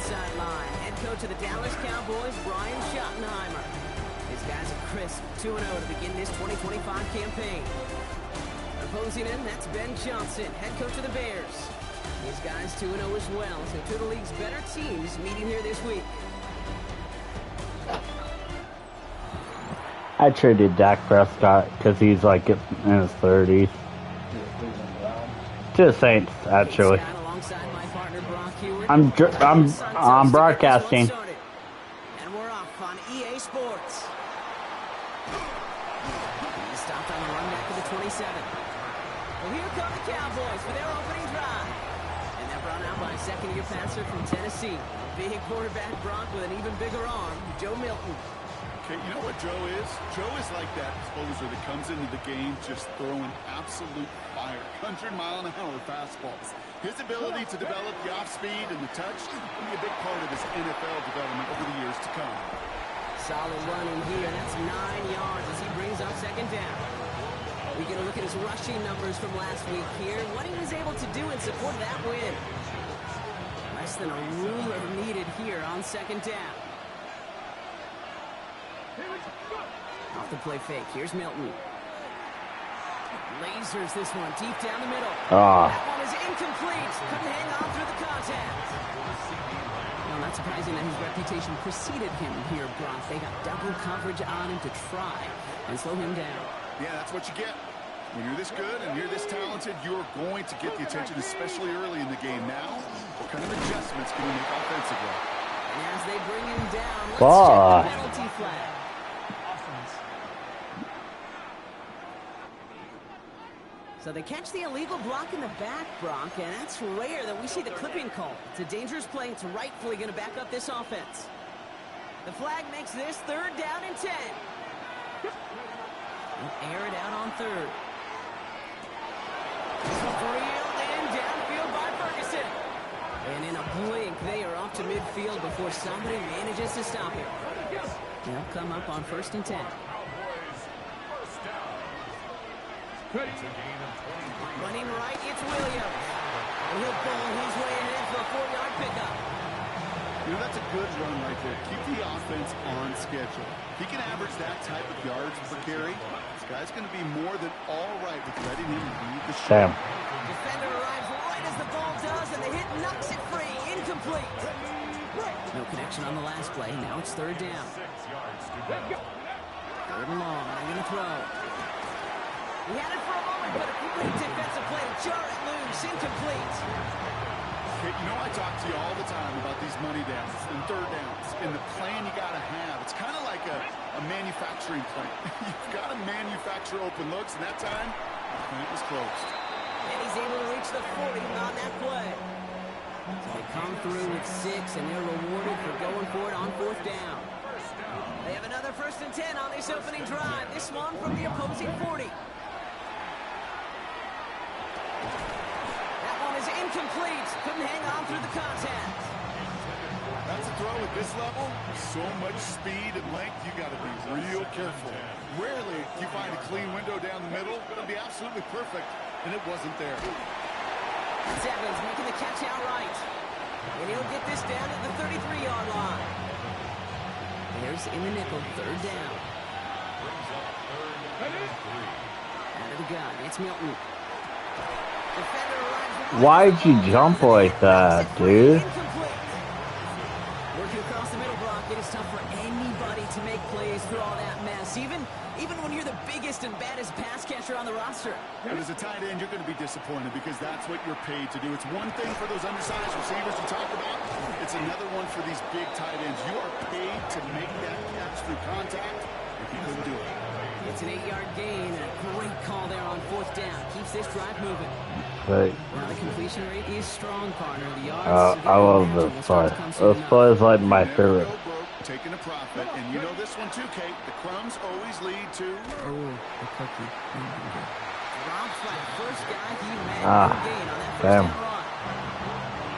sideline. Head coach of the Dallas Cowboys, Brian Schottenheimer. His guys are crisp 2-0 to begin this 2025 campaign. Opposing him, that's Ben Johnson, head coach of the Bears. These guys 2-0 as well, so two of the league's better teams meeting here this week. I traded Dak Prescott because he's like in his 30s. To the Saints, actually. I'm broadcasting. And we're off on EA Sports. He stopped on the run back to the 27. Well, here come the Cowboys for their opening drive. And they're brought out by a second-year passer from Tennessee. Big quarterback Brock with an even bigger arm, Joe Milton. Okay, you know what Joe is? Joe is like that closer that comes into the game just throwing absolute fire. 100-mile-an-hour fastballs. His ability to develop the off-speed and the touch will be a big part of his NFL development over the years to come. Solid running here. That's 9 yards as he brings up second down. We get a look at his rushing numbers from last week here. What he was able to do in support of that win. Less than a ruler needed here on second down. Off the play fake. Here's Milton. Lasers this one deep down the middle. That one is incomplete. Couldn't hang on through the contact. Well, not surprising that his reputation preceded him here, Brock. They got double coverage on him to try and slow him down. Yeah, that's what you get. When you're this good and you're this talented, you're going to get the attention, especially early in the game. Now, what kind of adjustments can you make offensively? And as they bring him down, let's check the penalty flag. So they catch the illegal block in the back, Brock, and that's rare that we see the clipping call. It's a dangerous play. It's rightfully going to back up this offense. The flag makes this 3rd down and 10. We'll air it out on 3rd. Reeled in downfield by Ferguson. And in a blink, they are off to midfield before somebody manages to stop him. They'll come up on 1st and 10. Running right, it's Williams. And he'll pull his way ahead for a 4-yard pickup. You know, that's a good run right there. Keep the offense on schedule. If he can average that type of yards per carry, this guy's going to be more than all right with letting him lead the show. Defender arrives right as the ball does, and the hit knocks it free. Incomplete. No connection on the last play. Now it's 3rd down. 3rd and long. I'm going to throw. He had it for a moment, but a great defensive play to jar it loose. Incomplete. Okay, you know, I talk to you all the time about these money downs and 3rd downs and the plan you got to have. It's kind of like a manufacturing plant. You've got to manufacture open looks, and that time, the plant was closed. And he's able to reach the 40 on that play. So they come through with 6, and they're rewarded for going for it on 4th down. They have another 1st and 10 on this opening drive. This one from the opposing 40. That one is incomplete. Couldn't hang on through the contact. That's a throw at this level. So much speed and length, you got to be real careful. Rarely do you find a clean window down the middle. It'll be absolutely perfect, and it wasn't there. That's Evans making the catch outright. And he'll get this down at the 33-yard line. There's in the nickel, 3rd down. Out of the gun, it's Milton. Why'd you jump like that, dude? Working across the middle block, it is tough for anybody to make plays through all that mess, even when you're the biggest and baddest pass catcher on the roster. And as a tight end, you're going to be disappointed because that's what you're paid to do. It's one thing for those undersized receivers you talk about. It's another one for these big tight ends. You are paid to make that catch through contact, if you couldn't do it. It's an 8-yard gain, and a great call there on 4th down. Keeps this drive moving. Right. Now the completion rate is strong, partner. The yards. I love this play. This play is like my favorite. Taking a profit, and you know this one too, Kate. The crumbs always lead to. Oh, the cookie. Drops by the first guy he made gain on that 1st down run.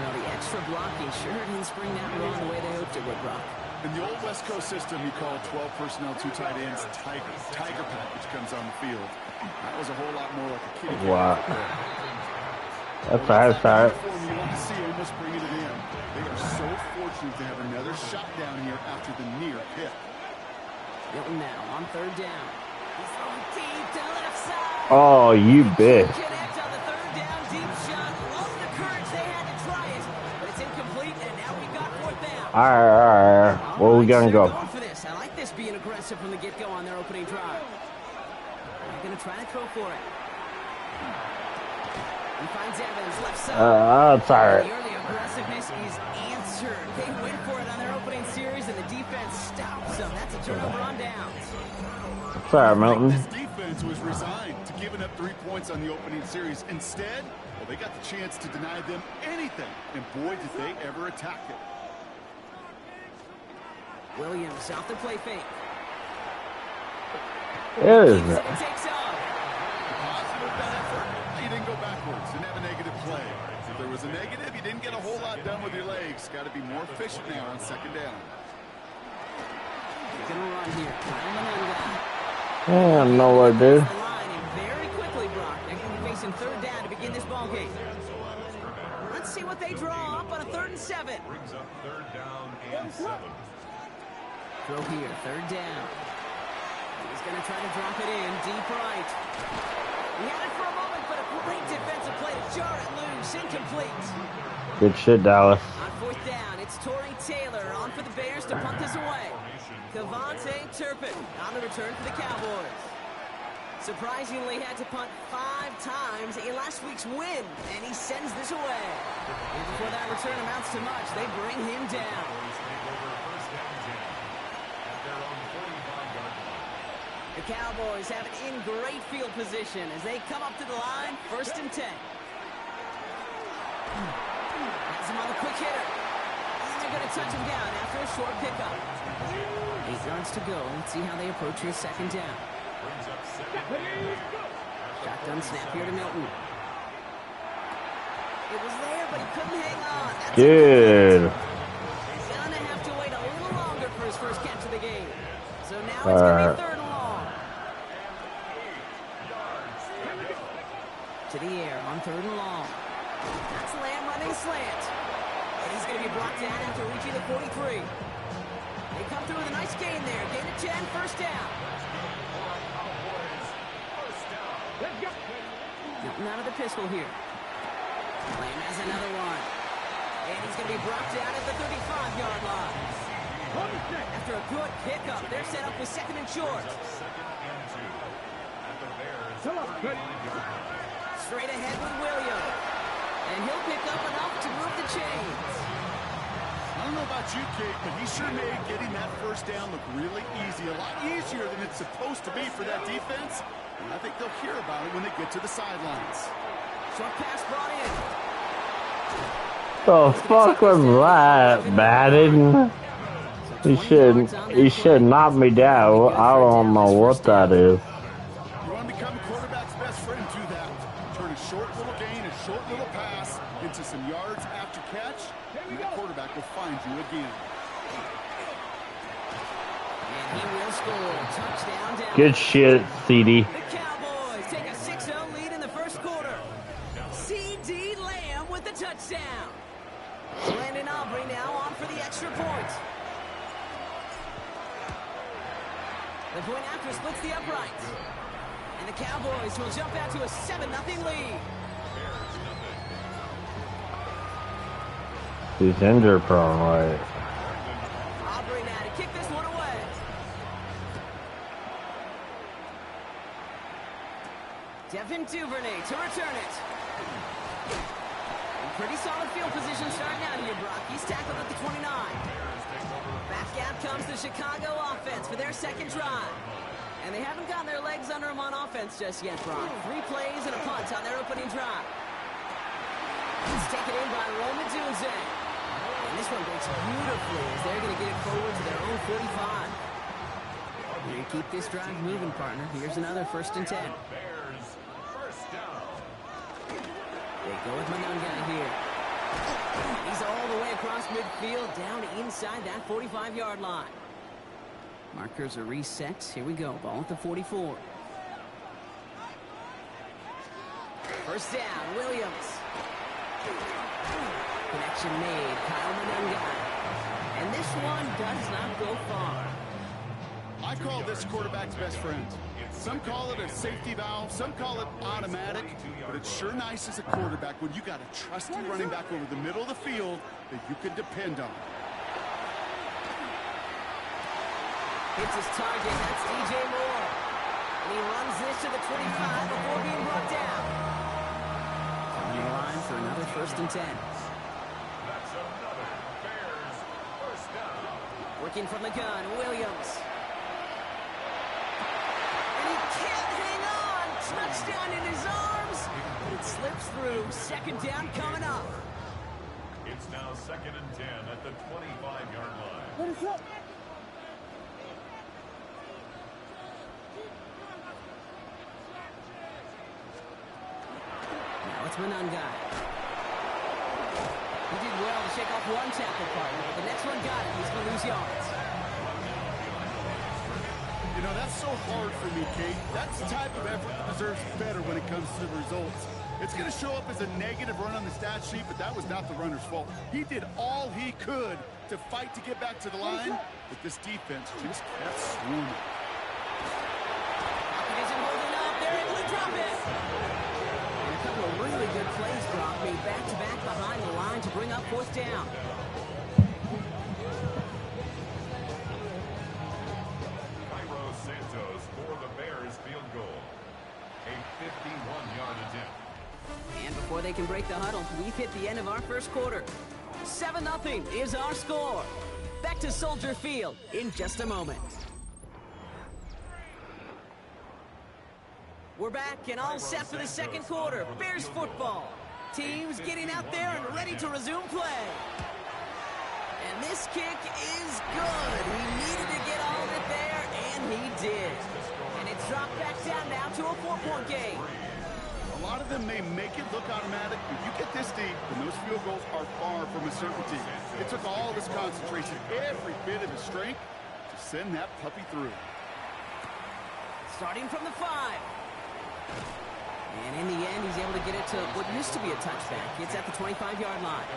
Now the extra blocking sure didn't spring that run the way they hoped it would, Brock. In the old West Coast system, you call 12 personnel, 2 tight ends, Tiger. Tiger package comes on the field. That was a whole lot more like a kitty. Wow. That's all right. You want to see almost bringing it in. They are so fortunate option to have another shot down here after the near pick. Milton now on third down. He's throwing deep to the left side. Oh, you bitch. Connect on the third down deep shot. Love the courage they had to try it, but it's incomplete, and now we got fourth down. All right. Where we gonna go? Going for this. I like this being aggressive from the get-go on their opening drive. They're going to try to throw for it. He finds Evans left side. That's all right. The early aggressiveness is answered. They went for it on their opening series, and the defense stops them. That's a turnover on downs. It's all right, Milton. This defense was resigned to giving up 3 points on the opening series. Instead, well, they got the chance to deny them anything, and boy, did they ever attack it. Williams off the play fake. Is It it? takes off. Positive bet effort. You didn't go backwards. Didn't have a negative play. If there was a negative, you didn't get a whole lot done with your legs. Got to be more efficient now on second down. He's going to run here. Yeah, I know what, dude. The line and very quickly, Brock. They're going to be facing third down to begin this ball game. Let's see what they draw up on a 3rd and 7. Brings up 3rd down and 7. Throw here, 3rd down. He's going to try to drop it in, deep right. He had it for a moment, but a great defensive play to jar it loose, incomplete. Good shit, Dallas. On 4th down, it's Torrey Taylor on for the Bears to punt this away. Cavante Turpin on the return for the Cowboys. Surprisingly, had to punt 5 times in last week's win, and he sends this away. And before that return amounts to much, they bring him down. The Cowboys have it in great field position as they come up to the line, 1st and 10. Has him on the quick hitter. And they're going to touch him down after a short pickup. 8 yards to go. Let's see how they approach his 2nd down. Shotgun snap here to Milton. It was there, but he couldn't hang on. That's Good. He's going to have to wait a little longer for his first catch of the game. So now it's going to be 3rd and long. To the air on 3rd and long. That's Lamb running slant. And he's going to be brought down after reaching the 43. They come through with a nice gain there. Gain of 10, 1st down. Milton out of the pistol here. Lamb has another one. And he's going to be brought down at the 35-yard line. After a good pickup, they're set up with 2nd and short. Straight ahead with Williams. And he'll pick up enough to move the chains. I don't know about you, Kate, but he sure made getting that 1st down look really easy. A lot easier than it's supposed to be for that defense. And I think they'll hear about it when they get to the sidelines. Short pass brought in. The fuck was that, Madden? He should knock me down. I don't know what that is. You want to become a quarterback's best friend, do that. Turn a short little gain, a short little pass into some yards after catch, and that quarterback will find you again. And he will score. Touchdown down. Good shit, CD. The Cowboys take a 6-0 lead in the 1st quarter. C.D. Lamb with the touchdown. Landon Aubrey now on for the extra point. The point after splits the uprights. And the Cowboys will jump out to a 7-0 lead. He's injured prone, right? Aubrey now to kick this one away. Devin Duvernay to return it. In pretty solid field position starting out here, Brock. He's tackled at the 29. Back out comes the Chicago offense for their 2nd drive. And they haven't gotten their legs under them on offense just yet, Brock. 3 plays and a punt on their opening drive. It's taken in by Roman Dunze. And this one breaks beautifully as they're going to get it forward to their own 45. You keep this drive moving, partner. Here's another 1st and 10. They go with Mononga here. He's all the way across midfield, down inside that 45-yard line. Markers are reset. Here we go. Ball at the 44. 1st down, Williams. Connection made. Kyle Mononga. far. I call this quarterback's best friend. Some call it a safety valve, some call it automatic, but it's sure nice as a quarterback when you got a trusty running back over the middle of the field that you can depend on. Hits his target, that's DJ Moore. And he runs this to the 25 before being brought down. On the line for another 1st and 10. That's another Bears first down. Working from the gun, Williams. And he can't hang on. Touchdown in his arms. It slips through. 2nd down coming up. It's now 2nd and 10 at the 25-yard line. What is up? Now it's Manungai. He did well to shake off one tackle partner. The next one got him. He's going to lose yards. You know, that's so hard for me, Kate. That's the type of effort that deserves better when it comes to the results. It's going to show up as a negative run on the stat sheet, but that was not the runner's fault. He did all he could to fight to get back to the line, but this defense just kept swarming. He isn't holding up. They're able to drop it. And a couple of really good plays, Brock, made back-to-back behind the line to bring up 4th down. Santos for the Bears field goal. A 51-yard attempt. And before they can break the huddle, we've hit the end of our 1st quarter. 7-0 is our score. Back to Soldier Field in just a moment. We're back and all set for the 2nd quarter. Bears football. Teams getting out there and ready to resume play. And this kick is good. He needed to get all of it there, and he did. And it's dropped back down now to a 4-point game. A lot of them may make it look automatic, but you get this deep, and those field goals are far from a certainty. It took all of his concentration, every bit of his strength, to send that puppy through. Starting from the 5. And in the end, he's able to get it to what used to be a touchback. It's at the 25-yard line.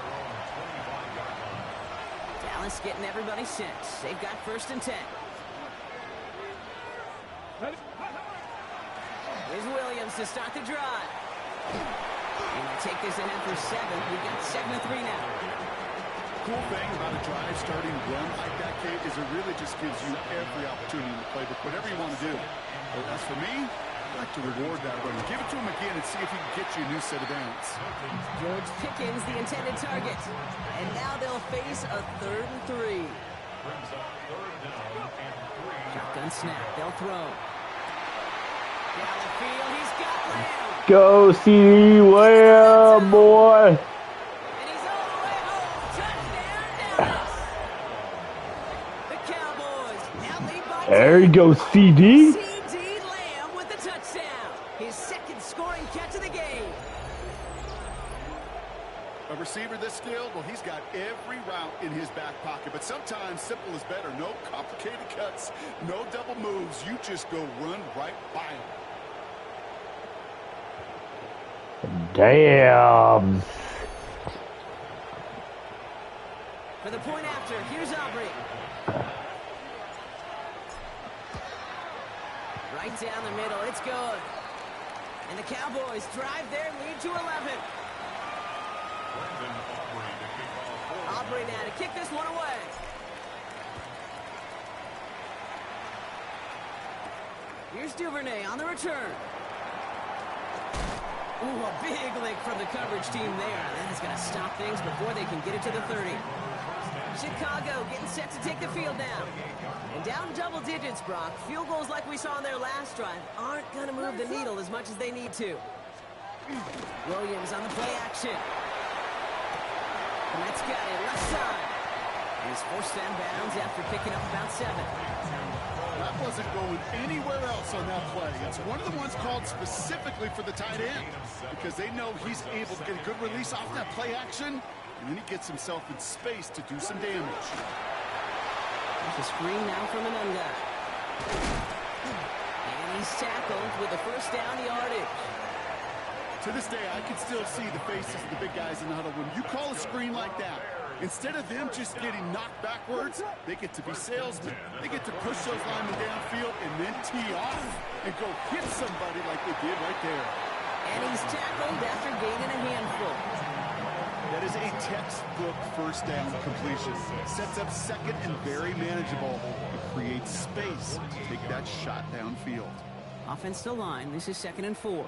Dallas getting everybody set. They've got 1st and 10. Here's Williams to start the drive. And they take this ahead for 7. We've got 7-3 now. Cool thing about a drive starting run like that, Kate, is it really just gives you every opportunity to play whatever you want to do. But as for me, I'd like to reward that run. Give it to him again and see if he can get you a new set of downs. George Pickens, the intended target. And now they'll face a 3rd and 3. Brings up 3rd down and 3. Shotgun snap. They'll throw. Down the field. He's got Lamb. Go CD Lamb, boy. And he's all the way home. Touchdown, Dallas. The Cowboys now lead by 10. There you go, CD. C.D. Lamb with the touchdown. His 2nd scoring catch of the game. A receiver this skilled, well, he's got every route in his back pocket. But sometimes simple is better. No complicated cuts, no double moves. You just go run right by him. Damn. For the point after, here's Aubrey. Right down the middle, it's good. And the Cowboys drive their lead to 11. Aubrey now to kick this one away. Here's Duvernay on the return. Ooh, a big lick from the coverage team there. That is going to stop things before they can get it to the 30. Chicago getting set to take the field now. And down double digits, Brock. Field goals like we saw on their last drive aren't going to move the needle as much as they need to. Williams on the play action. And that's got it left side. He's forced down bounds after picking up about 7. That wasn't going anywhere else on that play. It's one of the ones called specifically for the tight end because they know he's able to get a good release off that play action, and then he gets himself in space to do some damage. There's a screen now from Anunga. And he's tackled with a 1st down yardage. To this day, I can still see the faces of the big guys in the huddle. When you call a screen like that, Instead of them just getting knocked backwards, they get to be salesmen. They get to push those linemen downfield and then tee off and go hit somebody like they did right there. And he's tackled after gaining a handful. That is a textbook first down completion. Sets up second and very manageable. It creates space to take that shot downfield. Offense to line. This is 2nd and 4.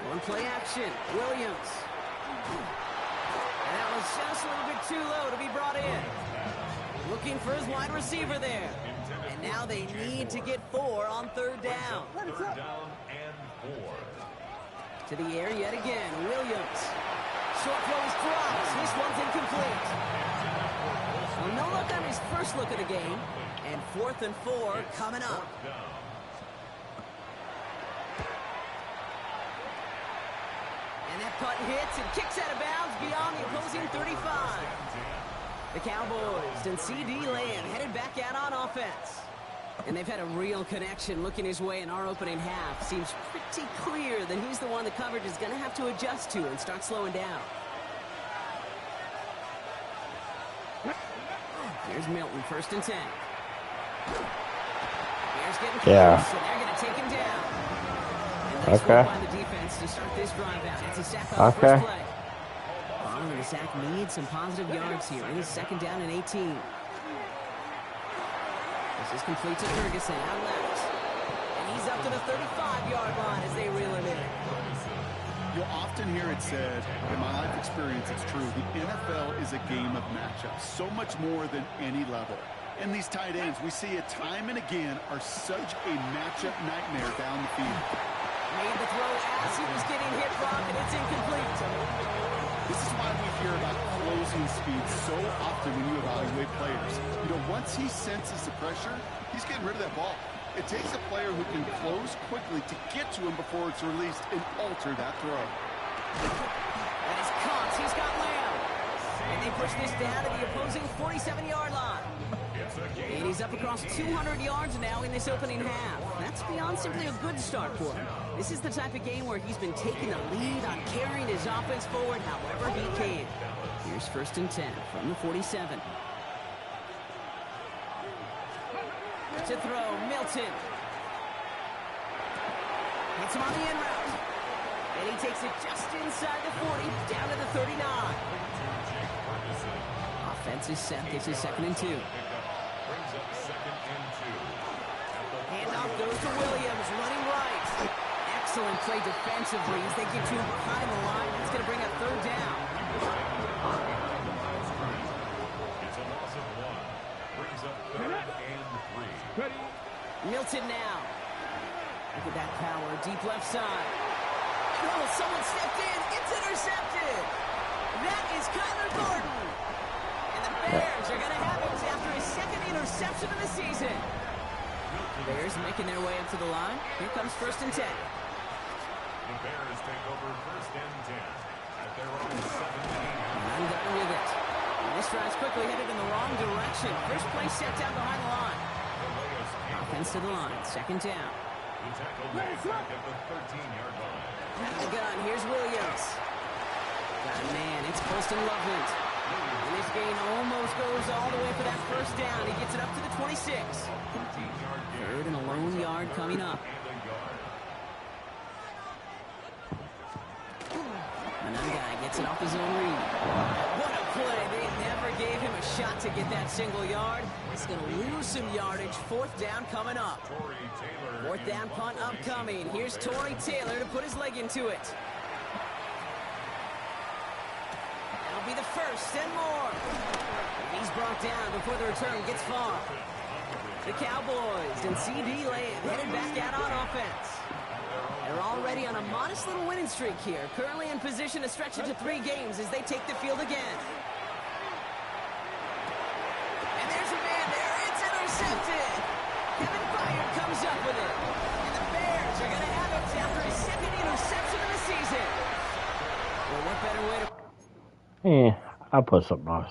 One play action. Williams. And that was just a little bit too low to be brought in. Looking for his wide receiver there. And now they need to get 4 on 3rd down. 3rd down and 4. To the air yet again. Williams. Short throw is dropped. This one's incomplete. Well, no look on his first look of the game. And 4th and 4 coming up. And that punt hits and kicks out of bounds beyond the opposing 35. The Cowboys and C.D. Lamb headed back out on offense. And they've had a real connection looking his way in our opening half. Seems pretty clear that he's the one the coverage is going to have to adjust to and start slowing down. Here's Milton, 1st and 10. Here's getting close, so they're going to take him down. And nice work by the defense to start this drive out. It's a sack on the first play. Following the sack needs some positive yards here. It is 2nd down and 18. This is complete to Ferguson, out left. And he's up to the 35-yard line as they reel him in. You'll often hear it said, in my life experience it's true, the NFL is a game of matchups, so much more than any level. And these tight ends, we see it time and again, are such a matchup nightmare down the field. Made the throw as he was getting hit from, and it's incomplete. This is why we hear about closing speed so often when you evaluate players. You know, once he senses the pressure, he's getting rid of that ball. It takes a player who can close quickly to get to him before it's released and alter that throw. That is caught. He's got Lamb. And they push this down to the opposing 47-yard line. And he's up across 200 yards now in this opening half. That's beyond simply a good start for him. This is the type of game where he's been taking the lead on carrying his offense forward however he can. Here's 1st and 10 from the 47. To throw, Milton. Hits him on the end route. And he takes it just inside the 40, down to the 39. Offense is set. This is 2nd and 2. Handoff goes to Williams, running right. Excellent play defensively as they get to him behind the line. That's going to bring up 3rd down. It's a loss of 1. Brings up 3rd and 3. Milton now. Look at that power, deep left side. Oh, someone stepped in. It's intercepted. That is Kyler Gordon. And the Bears are going to have it after his 2nd interception of the season. Bears making their way up to the line. Here comes 1st and 10. The Bears take over 1st and 10 at their own 17. I'm done with it. And this drive's quickly headed in the wrong direction. First play set down behind the line. Offense to the line. 2nd down. The tackle made back at the 13-yard line. At the gun. Here's Williams. Got a man. It's Colston Loveland. And this gain almost goes all the way for that 1st down. He gets it up to the 26. 3rd and a lone yard coming up. Manungai gets it off his own read. What a play. They never gave him a shot to get that single yard. He's going to lose some yardage. 4th down coming up. 4th down punt upcoming. Here's Torrey Taylor to put his leg into it. That'll be the 1st and more. He's brought down before the return gets far. The Cowboys and C.D. Lamb headed back out on offense. They're already on a modest little winning streak here. Currently in position to stretch it to 3 games as they take the field again. And there's a man there. It's intercepted. Kevin Byard comes up with it. And the Bears are going to have it after his 2nd interception of the season. Well, what better way to... Yeah, I'll put something else.